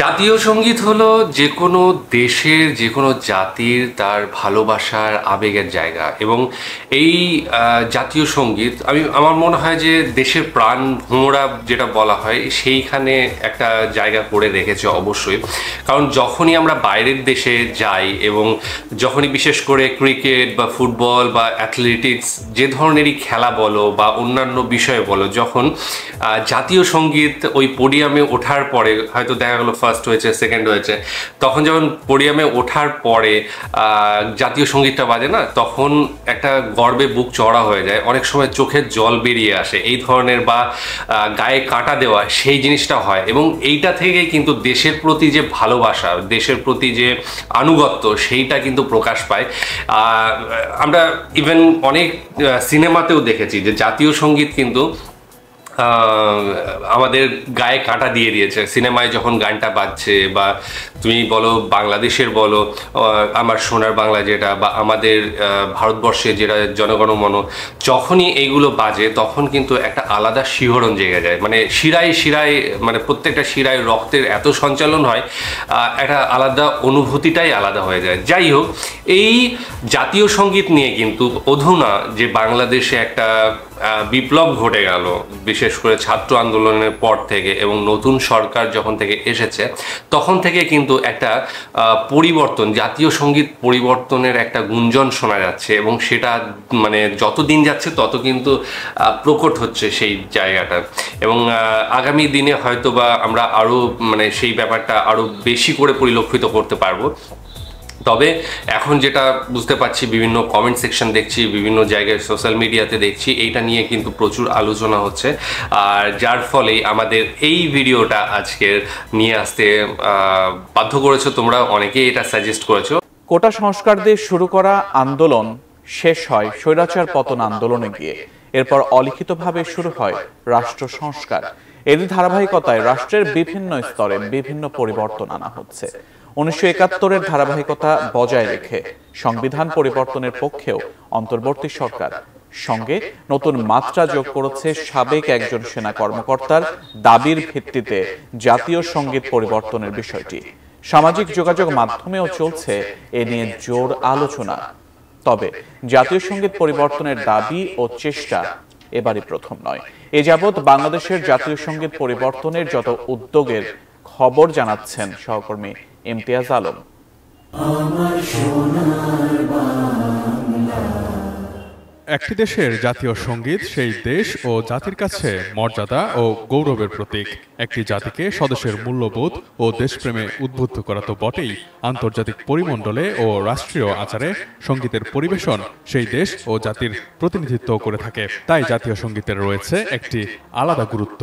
জাতীয় সঙ্গীত হলো যে কোনো দেশের যে কোনো জাতির তার ভালোবাসার আবেগের জায়গা এবং এই জাতীয় সঙ্গীত আমার মনে হয় যে দেশের প্রাণ ভোমরা যেটা বলা হয় সেইখানে একটা জায়গা করে রেখেছে অবশ্যই। কারণ যখনই আমরা বাইরের দেশে যাই এবং যখনই বিশেষ করে ক্রিকেট বা ফুটবল বা অ্যাথলেটিক্স যে ধরনেরই খেলা বলো বা অন্যান্য বিষয়ে বলো, যখন জাতীয় সঙ্গীত ওই পোডিয়ামে ওঠার পরে হয়তো দেখা গেলো ফার্স্ট হয়েছে, সেকেন্ড হয়েছে, তখন যখন পোডিয়ামে ওঠার পরে জাতীয় সঙ্গীতটা বাজে না, তখন একটা গর্বে বুক চড়া হয়ে যায়, অনেক সময় চোখের জল বেরিয়ে আসে এই ধরনের, বা গায়ে কাঁটা দেওয়া সেই জিনিসটা হয়। এবং এইটা থেকেই কিন্তু দেশের প্রতি যে ভালোবাসা, দেশের প্রতি যে আনুগত্য, সেইটা কিন্তু প্রকাশ পায়। আমরা ইভেন অনেক সিনেমাতেও দেখেছি যে জাতীয় সঙ্গীত কিন্তু আমাদের গায়ে কাঁটা দিয়ে দিয়েছে। সিনেমায় যখন গানটা বাজছে, বা তুমি বলো বাংলাদেশের বলো আমার সোনার বাংলা যেটা, বা আমাদের ভারতবর্ষে যেটা জনগণমন, যখনই এইগুলো বাজে তখন কিন্তু একটা আলাদা শিহরণ জেগে যায়, মানে শিরায় শিরায়, মানে প্রত্যেকটা শিরায় রক্তের এত সঞ্চালন হয়, একটা আলাদা অনুভূতিটাই আলাদা হয়ে যায়। যাই হোক, এই জাতীয় সঙ্গীত নিয়ে কিন্তু অধুনা যে বাংলাদেশে একটা বিপ্লব ঘটে গেল, বিশেষ করে ছাত্র আন্দোলনের পর থেকে, এবং নতুন সরকার যখন থেকে এসেছে তখন থেকে কিন্তু একটা পরিবর্তন, জাতীয় সঙ্গীত পরিবর্তনের একটা গুঞ্জন শোনা যাচ্ছে, এবং সেটা মানে যত দিন যাচ্ছে তত কিন্তু প্রকট হচ্ছে সেই জায়গাটা। এবং আগামী দিনে হয়তো বা আমরা আরও মানে সেই ব্যাপারটা আরও বেশি করে পরিলক্ষিত করতে পারবো। তবে এখন যেটা বুঝতে পারছি, বিভিন্ন কমেন্ট সেকশন দেখছি, বিভিন্ন জায়গায় সোশ্যাল মিডিয়াতে দেখছি, এইটা নিয়ে কিন্তু প্রচুর আলোচনা হচ্ছে, আর যার ফলে আমাদের এই ভিডিওটা আজকের নিয়ে আসতে বাধ্য করেছো তোমরা, অনেকেই এটা সাজেস্ট করেছো। কোটা সংস্কার দিয়ে শুরু করা আন্দোলন শেষ হয় স্বৈরাচার পতন আন্দোলনে গিয়ে। এরপর অলিখিতভাবে শুরু হয় রাষ্ট্র সংস্কার। এর ধারাবাহিকতায় রাষ্ট্রের বিভিন্ন স্তরে বিভিন্ন পরিবর্তন আনা হচ্ছে। 1971-এর ধারাবাহিকতা বজায় রেখে সংবিধান পরিবর্তনের পক্ষেও অন্তর্বর্তী সরকার, সঙ্গে নতুন মাত্রা যোগ করেছে সাবেক একজন সেনা কর্মকর্তার দাবির ভিত্তিতে জাতীয় সঙ্গীত পরিবর্তনের বিষয়টি। সামাজিক যোগাযোগ মাধ্যমেও চলছে এ নিয়ে জোর আলোচনা। তবে জাতীয় সঙ্গীত পরিবর্তনের দাবি ও চেষ্টা এবারই প্রথম নয়। এ যাবৎ বাংলাদেশের জাতীয় সঙ্গীত পরিবর্তনের যত উদ্যোগের খবর জানাচ্ছেন সহকর্মী ইমতিয়াজ আলম। একটি দেশের জাতীয় সঙ্গীত সেই দেশ ও জাতির কাছে মর্যাদা ও গৌরবের প্রতীক। একটি জাতিকে স্বদেশের মূল্যবোধ ও দেশপ্রেমে উদ্বুদ্ধ করা তো বটেই, আন্তর্জাতিক পরিমণ্ডলে ও রাষ্ট্রীয় আচারে সঙ্গীতের পরিবেশন সেই দেশ ও জাতির প্রতিনিধিত্ব করে থাকে। তাই জাতীয় সঙ্গীতের রয়েছে একটি আলাদা গুরুত্ব।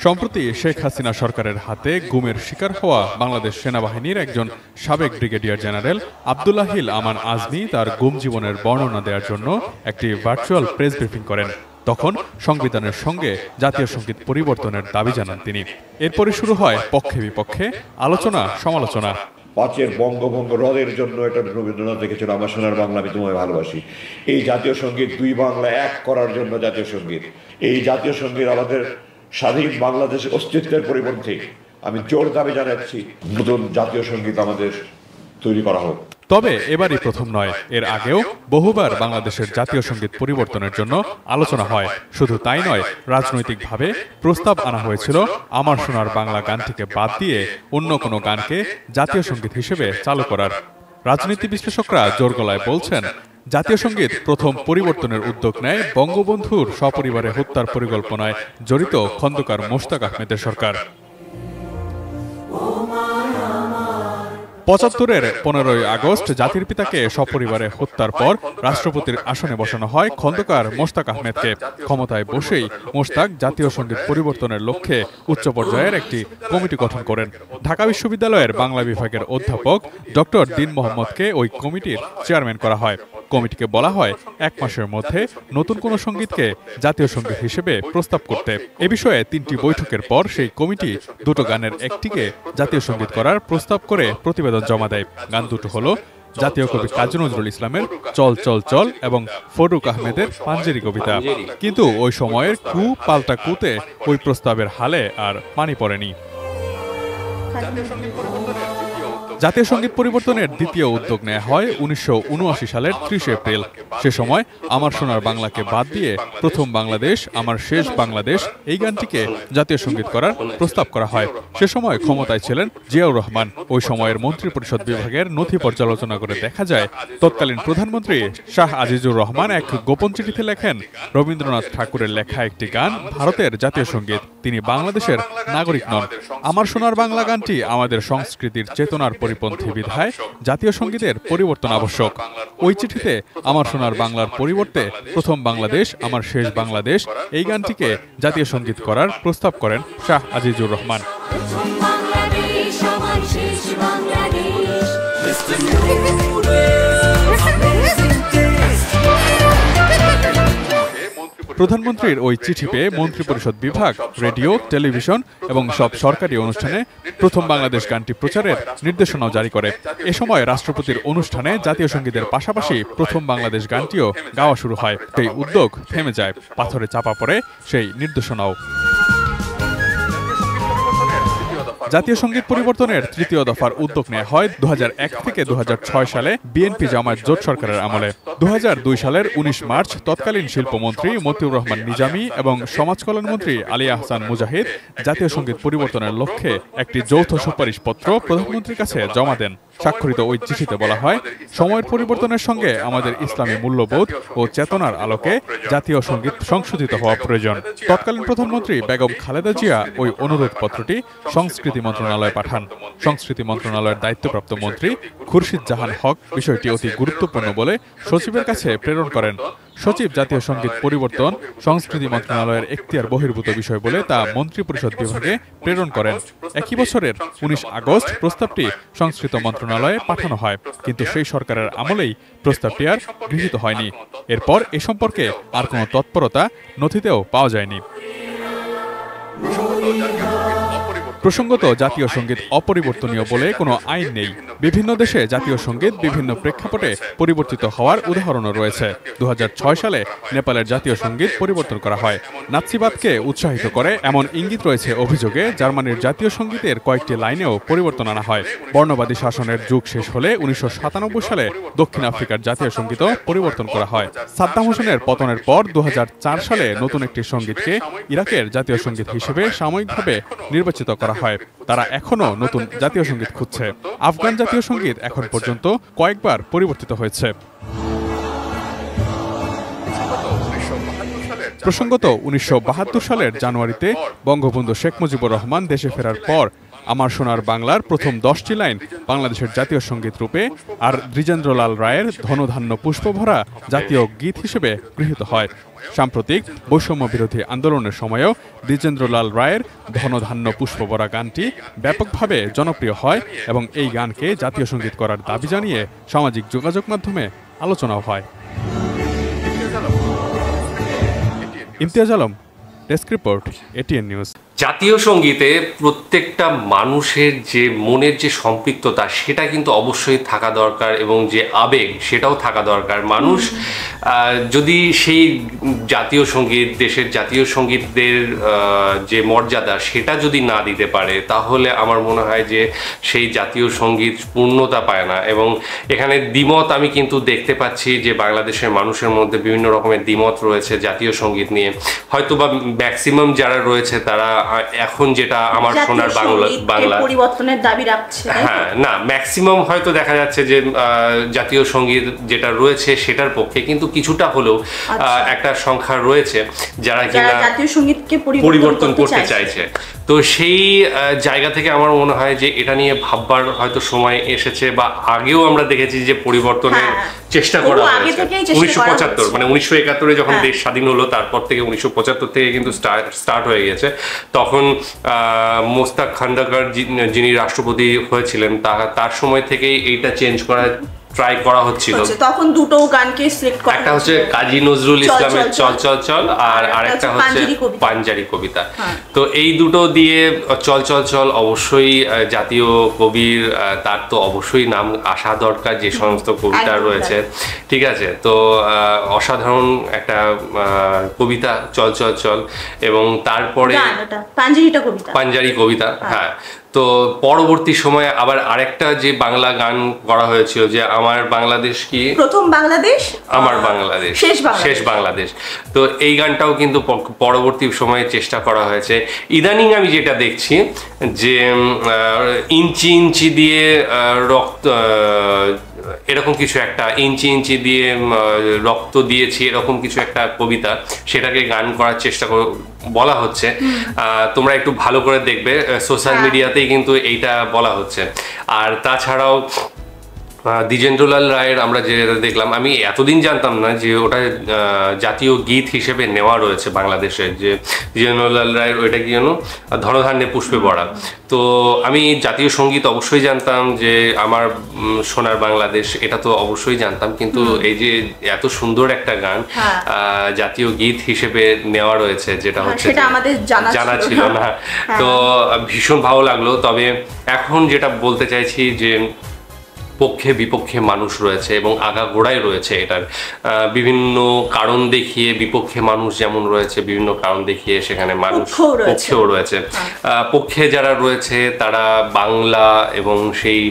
সম্প্রতি শেখ হাসিনা সরকারের হাতে গুমের শিকার হওয়া বাংলাদেশ সেনাবাহিনীর একজন সাবেক ব্রিগেডিয়ার জেনারেল আব্দুল্লাহিল আমান আজমি তার গুম জীবনের বর্ণনা দেওয়ার জন্য একটি ভার্চুয়াল প্রেস ব্রিফিং করেন। তখন সংবিধানের সঙ্গে জাতীয় সঙ্গীত পরিবর্তনের দাবি জানান তিনি। এরপরে শুরু হয় পক্ষে বিপক্ষে আলোচনা সমালোচনা। পাঁচের বঙ্গভঙ্গ রদের জন্য এটা রবীন্দ্রনাথ লিখেছিল, আমার সোনার বাংলা আমি তোমায় ভালোবাসি। এই জাতীয় সঙ্গীত দুই বাংলা এক করার জন্য জাতীয় সঙ্গীত। এই জাতীয় সঙ্গীত আমাদের স্বাধীন বাংলাদেশের অস্তিত্বের পরিপন্থী। আমি জোর দাবি জানাচ্ছি নতুন জাতীয় সঙ্গীত আমাদের তৈরি করা হোক। তবে এবারই প্রথম নয়, এর আগেও বহুবার বাংলাদেশের জাতীয় সঙ্গীত পরিবর্তনের জন্য আলোচনা হয়। শুধু তাই নয়, রাজনৈতিকভাবে প্রস্তাব আনা হয়েছিল আমার সোনার বাংলা গানটিকে বাদ দিয়ে অন্য কোনো গানকে জাতীয় সঙ্গীত হিসেবে চালু করার। রাজনীতি বিশ্লেষকরা জোর গলায় বলছেন, জাতীয় সঙ্গীত প্রথম পরিবর্তনের উদ্যোগ নেয় বঙ্গবন্ধুর সপরিবারে হত্যার পরিকল্পনায় জড়িত খন্দকার মোশতাক আহমেদের সরকার। ৭৫-এর 15ই আগস্ট জাতির পিতাকে সপরিবারে হত্যার পর রাষ্ট্রপতির আসনে বসানো হয় খন্দকার মোশতাক আহমেদকে। ক্ষমতায় বসেই মোশতাক জাতীয় সঙ্গীত পরিবর্তনের লক্ষ্যে উচ্চ পর্যায়ের একটি কমিটি গঠন করেন। ঢাকা বিশ্ববিদ্যালয়ের বাংলা বিভাগের অধ্যাপক ডক্টর দীন মোহাম্মদকে ওই কমিটির চেয়ারম্যান করা হয়। কমিটিকে বলা হয় 1 মাসের মধ্যে নতুন কোনো সঙ্গীতকে জাতীয় সঙ্গীত হিসেবে প্রস্তাব করতে। এ বিষয়ে 3টি বৈঠকের পর সেই কমিটি দুটো গানের একটিকে জাতীয় সঙ্গীত করার প্রস্তাব করে প্রতিবেদন জমা দেয়। গান দুটো হলো জাতীয় কবি কাজী নজরুল ইসলামের চল চল চল এবং ফরুক আহমেদের পাঞ্জেরি কবিতা। কিন্তু ওই সময়ের কু পাল্টা কুতে ওই প্রস্তাবের হালে আর পানি পড়েনি। জাতীয় সঙ্গীত পরিবর্তনের দ্বিতীয় উদ্যোগ নেওয়া হয় 1979 সালের 30 এপ্রিল। সে সময় আমার সোনার বাংলাকে বাদ দিয়ে প্রথম বাংলাদেশ আমার শেষ বাংলাদেশ এই গানটিকে জাতীয় সঙ্গীত করার প্রস্তাব করা হয়। সে সময় ক্ষমতায় ছিলেন জিয়াউর রহমান। ওই সময়ের মন্ত্রিপরিষদ বিভাগের নথি পর্যালোচনা করে দেখা যায় তৎকালীন প্রধানমন্ত্রী শাহ আজিজুর রহমান এক গোপন চিঠিতে লেখেন, রবীন্দ্রনাথ ঠাকুরের লেখা একটি গান ভারতের জাতীয় সঙ্গীত, তিনি বাংলাদেশের নাগরিক নন। আমার সোনার বাংলা গানটি আমাদের সংস্কৃতির চেতনার পরিপন্থী বিধায় জাতীয় সঙ্গীতের পরিবর্তন আবশ্যক। ওই চিঠিতে আমার সোনার বাংলার পরিবর্তে প্রথম বাংলাদেশ আমার শেষ বাংলাদেশ এই গানটিকে জাতীয় সঙ্গীত করার প্রস্তাব করেন শাহ আজিজুর রহমান। প্রধানমন্ত্রীর ওই চিঠি পেয়ে মন্ত্রিপরিষদ বিভাগ রেডিও, টেলিভিশন এবং সব সরকারি অনুষ্ঠানে প্রথম বাংলাদেশ গানটি প্রচারের নির্দেশনাও জারি করে। এ সময় রাষ্ট্রপতির অনুষ্ঠানে জাতীয় সঙ্গীতের পাশাপাশি প্রথম বাংলাদেশ গানটিও গাওয়া শুরু হয়। সেই উদ্যোগ থেমে যায়, পাথরে চাপা পড়ে সেই নির্দেশনাও। জাতীয় সঙ্গীত পরিবর্তনের তৃতীয় দফার উদ্যোগ নেওয়া হয় 2001 থেকে 2006 সালে বিএনপি জামায়াত জোট সরকারের আমলে। 2002 সালের 19 মার্চ তৎকালীন শিল্পমন্ত্রী মতিউর রহমান নিজামী এবং সমাজ কল্যাণমন্ত্রী আলী আহসান মুজাহিদ জাতীয় সঙ্গীত পরিবর্তনের লক্ষ্যে একটি যৌথ সুপারিশপত্র প্রধানমন্ত্রীর কাছে জমা দেন। স্বাক্ষরিত ওই চিঠিতে বলা হয়, সময়ের পরিবর্তনের সঙ্গে আমাদের ইসলামী মূল্যবোধ ও চেতনার আলোকে জাতীয় সঙ্গীত সংশোধিত হওয়া প্রয়োজন। তৎকালীন প্রধানমন্ত্রী বেগম খালেদা জিয়া ওই অনুরোধপত্রটি সংস্কৃতি মন্ত্রণালয়ে পাঠান। সংস্কৃতি মন্ত্রণালয়ের দায়িত্বপ্রাপ্ত মন্ত্রী খুরশিদ জাহান হক বিষয়টি অতি গুরুত্বপূর্ণ বলে সচিবের কাছে প্রেরণ করেন। সচিব জাতীয় সঙ্গীত পরিবর্তন সংস্কৃতি মন্ত্রণালয়ের এখতিয়ার বহির্ভূত বিষয় বলে তা মন্ত্রিপরিষদ বিভাগে প্রেরণ করেন। একই বছরের 19 আগস্ট প্রস্তাবটি সংস্কৃত মন্ত্রণালয়ে পাঠানো হয়, কিন্তু সেই সরকারের আমলেই প্রস্তাবটি আর গৃহীত হয়নি। এরপর এ সম্পর্কে আর কোনো তৎপরতা নথিতেও পাওয়া যায়নি। প্রসঙ্গত, জাতীয় সঙ্গীত অপরিবর্তনীয় বলে কোনো আইন নেই। বিভিন্ন দেশে জাতীয় সঙ্গীত বিভিন্ন প্রেক্ষাপটে পরিবর্তিত হওয়ার উদাহরণও রয়েছে। 2006 সালে নেপালের জাতীয় সঙ্গীত পরিবর্তন করা হয়। নাৎসিবাদকে উৎসাহিত করে এমন ইঙ্গিত রয়েছে অভিযোগে জার্মানির জাতীয় সঙ্গীতের কয়েকটি লাইনেও পরিবর্তন আনা হয়। বর্ণবাদী শাসনের যুগ শেষ হলে 1997 সালে দক্ষিণ আফ্রিকার জাতীয় সঙ্গীতও পরিবর্তন করা হয়। সাদ্দাম হোসেনের পতনের পর 2004 সালে নতুন একটি সঙ্গীতকে ইরাকের জাতীয় সঙ্গীত হিসেবে সাময়িকভাবে নির্বাচিত করা হয়। তারা এখনও নতুন জাতীয় সঙ্গীত খুঁজছে। আফগান জাতীয় সঙ্গীত এখন পর্যন্ত কয়েকবার পরিবর্তিত হয়েছে। প্রসঙ্গত, 1972 সালের জানুয়ারিতে বঙ্গবন্ধু শেখ মুজিবুর রহমান দেশে ফেরার পর আমার সোনার বাংলার প্রথম 10টি লাইন বাংলাদেশের জাতীয় সঙ্গীত রূপে আর দ্বিজেন্দ্রলাল রায়ের ধনধান্য পুষ্পভরা জাতীয় গীত হিসেবে গৃহীত হয়। সাম্প্রতিক বৈষম্য বিরোধী আন্দোলনের সময়ও দ্বিজেন্দ্রলাল রায়ের ধনধান্য পুষ্পভরা গানটি ব্যাপকভাবে জনপ্রিয় হয় এবং এই গানকে জাতীয় সঙ্গীত করার দাবি জানিয়ে সামাজিক যোগাযোগ মাধ্যমে আলোচনাও হয়। Imtiaz Alam, desk report, ATN news. জাতীয় সঙ্গীতে প্রত্যেকটা মানুষের যে মনের যে সম্পৃক্ততা সেটা কিন্তু অবশ্যই থাকা দরকার এবং যে আবেগ সেটাও থাকা দরকার। মানুষ যদি সেই জাতীয় সঙ্গীত, দেশের জাতীয় সঙ্গীতদের যে মর্যাদা সেটা যদি না দিতে পারে তাহলে আমার মনে হয় যে সেই জাতীয় সঙ্গীত পূর্ণতা পায় না। এবং এখানে দ্বিমত আমি কিন্তু দেখতে পাচ্ছি যে বাংলাদেশের মানুষের মধ্যে বিভিন্ন রকমের দ্বিমত রয়েছে জাতীয় সঙ্গীত নিয়ে। হয়তো বা ম্যাক্সিমাম যারা রয়েছে তারা এখন যেটা আমার সোনার বাংলা পরিবর্তনের দাবি রাখছে। হ্যাঁ, না, ম্যাক্সিমাম হয়তো দেখা যাচ্ছে যে জাতীয় সঙ্গীত যেটা রয়েছে সেটার পক্ষে, কিন্তু কিছুটা হলেও একটা সংখ্যা রয়েছে যারা কিনা জাতীয় সঙ্গীতকে পরিবর্তন করতে চাইছে। তো সেই জায়গা থেকে আমার মনে হয় যে এটা নিয়ে ভাববার হয়তো সময় এসেছে, বা আগেও আমরা দেখেছি যে পরিবর্তনের চেষ্টা করা হয়েছে। 1975 মানে 1971 যখন দেশ স্বাধীন হলো তারপর থেকে 1975 থেকে কিন্তু স্টার্ট হয়ে গেছে। তখন মোস্তাক খান্ডাকার যিনি রাষ্ট্রপতি হয়েছিলেন তার সময় থেকেই এইটা চেঞ্জ করার ট্রাই করা হচ্ছিল। তখন দুটো গানকে সিলেক্ট করা, একটা হচ্ছে কাজী নজরুল ইসলামের চল চল চল, আর আরেকটা হচ্ছে পাঞ্জারি কবিতা। তো এই দুটো দিয়ে চল চল চল অবশ্যই জাতীয় কবির, তার তো অবশ্যই নাম আসা দরকার, যে সমস্ত কবিতা রয়েছে, ঠিক আছে। তো অসাধারণ একটা কবিতা চল চল চল, এবং তারপরে পাঞ্জারি কবিতা। হ্যাঁ, তো পরবর্তী সময়ে আবার আরেকটা যে বাংলা গান করা হয়েছিল, যে আমার বাংলাদেশ কি প্রথম বাংলাদেশ, আমার বাংলাদেশ শেষ বাংলাদেশ। তো এই গানটাও কিন্তু পরবর্তী সময়ে চেষ্টা করা হয়েছে। ইদানিং আমি যেটা দেখছি যে ইঞ্চি ইঞ্চি দিয়ে রক্ত, এরকম কিছু একটা, ইঞ্চি ইঞ্চি দিয়ে রক্ত দিয়েছি, এরকম কিছু একটা কবিতা, সেটাকে গান করার চেষ্টা বলা হচ্ছে। তোমরা একটু ভালো করে দেখবে, সোশ্যাল মিডিয়াতেই কিন্তু এইটা বলা হচ্ছে। আর তাছাড়াও দ্বিজেন্দ্রলাল রায়ের আমরা যেটা দেখলাম, আমি এতদিন জানতাম না যে ওটা জাতীয় গীত হিসেবে নেওয়া রয়েছে বাংলাদেশে, যে দ্বিজেন্দ্রলাল রায়ের ওইটা কি যেন ধনধান্যে পুষ্পে ভরা। তো আমি জাতীয় সঙ্গীত অবশ্যই জানতাম, যে আমার সোনার বাংলাদেশ, এটা তো অবশ্যই জানতাম, কিন্তু এই যে এত সুন্দর একটা গান জাতীয় গীত হিসেবে নেওয়া রয়েছে, যেটা হচ্ছে জানা ছিল না। তো ভীষণ ভালো লাগলো। তবে এখন যেটা বলতে চাইছি, যে পক্ষে বিপক্ষে মানুষ রয়েছে এবং আগাগোড়ায় রয়েছে এটার বিভিন্ন কারণ দেখিয়ে, বিপক্ষে মানুষ যেমন রয়েছে বিভিন্ন কারণ দেখিয়ে, সেখানে মানুষ পক্ষেও রয়েছে। পক্ষে যারা রয়েছে তারা বাংলা এবং সেই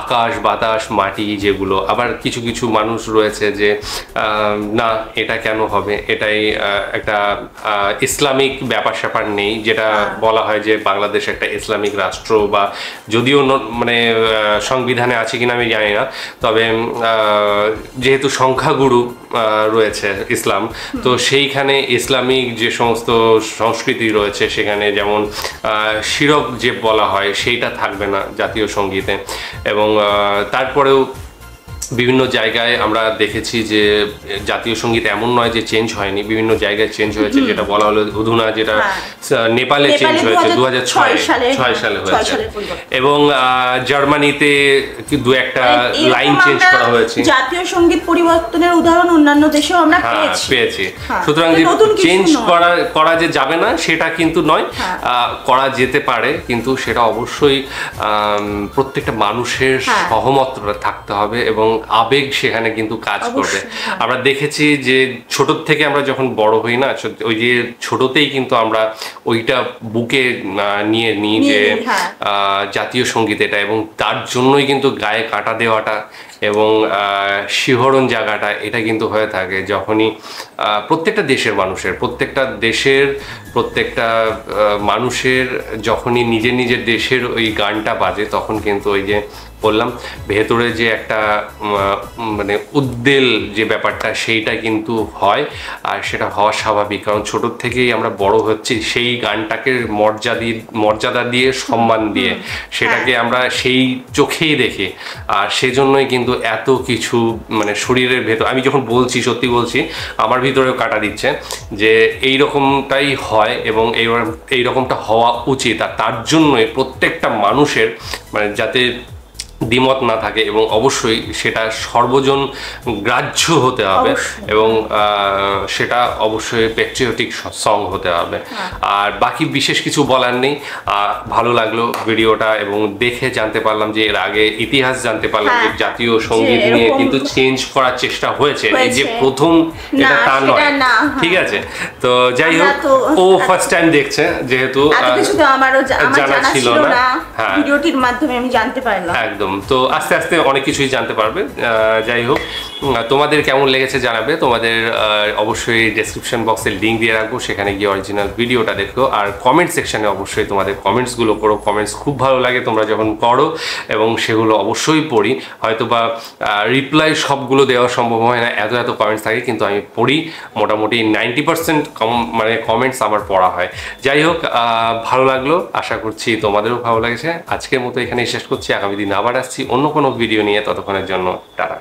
আকাশ বাতাস মাটি যেগুলো, আবার কিছু কিছু মানুষ রয়েছে যে না এটা কেন হবে, এটাই একটা ইসলামিক ব্যাপার স্যাপার নেই, যেটা বলা হয় যে বাংলাদেশ একটা ইসলামিক রাষ্ট্র, বা যদিও মানে সংবিধানে আছে কিনা আমি জানি না, তবে যেহেতু সংখ্যাগুরু রয়েছে ইসলাম, তো সেইখানে ইসলামিক যে সমস্ত সংস্কৃতি রয়েছে, সেখানে যেমন শিরক যে বলা হয় সেইটা থাকবে না জাতীয় সঙ্গীতে। এবং তারপরেও বিভিন্ন জায়গায় আমরা দেখেছি যে জাতীয় সঙ্গীত এমন নয় যে চেঞ্জ হয়নি, বিভিন্ন জায়গায় চেঞ্জ হয়েছে, যেটা বলা হলো অধুনা, যেটা নেপালে চেঞ্জ হয়েছে 2006 সালে হয়েছে, এবং জার্মানিতে দু একটা লাইন চেঞ্জ করা হয়েছে। জাতীয় সঙ্গীত পরিবর্তনের উদাহরণ অন্যান্য দেশেও আমরা পেয়েছি। সুতরাং যে চেঞ্জ করা যে যাবে না সেটা কিন্তু নয়, করা যেতে পারে, কিন্তু সেটা অবশ্যই প্রত্যেকটা মানুষের সহমতটা থাকতে হবে এবং আবেগ সেখানে কিন্তু কাজ করবে। আমরা দেখেছি যে ছোট থেকে আমরা যখন বড় হই না, ওই যে ছোটতেই কিন্তু আমরা ওইটা বুকে নিয়ে নিই যে জাতীয় সঙ্গীত এটা, এবং তার জন্যই কিন্তু গায়ে কাঁটা দেওয়াটা এবং শিহরণ জায়গাটা এটা কিন্তু হয়ে থাকে যখনই প্রত্যেকটা মানুষের যখনই নিজের নিজের দেশের ওই গানটা বাজে, তখন কিন্তু ওই যে বললাম ভেতরে যে একটা মানে উদ্বেল যে ব্যাপারটা সেইটা কিন্তু হয়, আর সেটা হওয়া স্বাভাবিক, কারণ ছোট থেকেই আমরা বড় হচ্ছি সেই গানটাকে মর্যাদা দিয়ে সম্মান দিয়ে সেটাকে আমরা সেই চোখেই দেখি, আর সেজন্যই কিন্তু এত কিছু মানে শরীরের ভেতর, আমি যখন বলছি সত্যি বলছি আমার ভিতরেও কাটা দিচ্ছে যে এই রকমটাই হয় এবং এই রকমটা হওয়া উচিত। আর তার জন্যই প্রত্যেকটা মানুষের মানে যাতে দ্বিমত না থাকে এবং অবশ্যই সেটা সর্বজন গ্রাহ্য হতে হবে এবং সেটা অবশ্যই প্যাট্রিয়টিক সং হতে হবে। আর বাকি বিশেষ কিছু বলার নেই। ভালো লাগলো ভিডিওটা এবং দেখে জানতে পারলাম যে এর আগে ইতিহাস জানতে পারলাম যে জাতীয় সঙ্গীত নিয়ে কিন্তু চেঞ্জ করার চেষ্টা হয়েছে, এই যে প্রথম এটা তা নয়, ঠিক আছে। তো যাই হোক, ও ফার্স্ট টাইম দেখছে যেহেতু জানা ছিল না, হ্যাঁ ভিডিওটির মাধ্যমে আমি জানতে পারলাম একদম। তো আস্তে আস্তে অনেক কিছুই জানতে পারবে। যাই হোক, তোমাদের কেমন লেগেছে জানাবে। তোমাদের অবশ্যই ডেসক্রিপশন বক্সে লিঙ্ক দিয়ে রাখবো, সেখানে গিয়ে অরিজিনাল ভিডিওটা দেখো। আর কমেন্ট সেকশনে অবশ্যই তোমাদের কমেন্টসগুলো করো, কমেন্টস খুব ভালো লাগে তোমরা যখন করো এবং সেগুলো অবশ্যই পড়ি। হয়তো বা রিপ্লাই সবগুলো দেওয়া সম্ভব হয় না, এত এত কমেন্টস থাকে, কিন্তু আমি পড়ি মোটামুটি 90% মানে কমেন্টস আমার পড়া হয়। যাই হোক, ভালো লাগলো, আশা করছি তোমাদেরও ভালো লাগছে। আজকের মতো এখানেই শেষ করছি, আগামী দিন আবার আসছি অন্য কোনো ভিডিও নিয়ে। ততক্ষণের জন্য টাটা।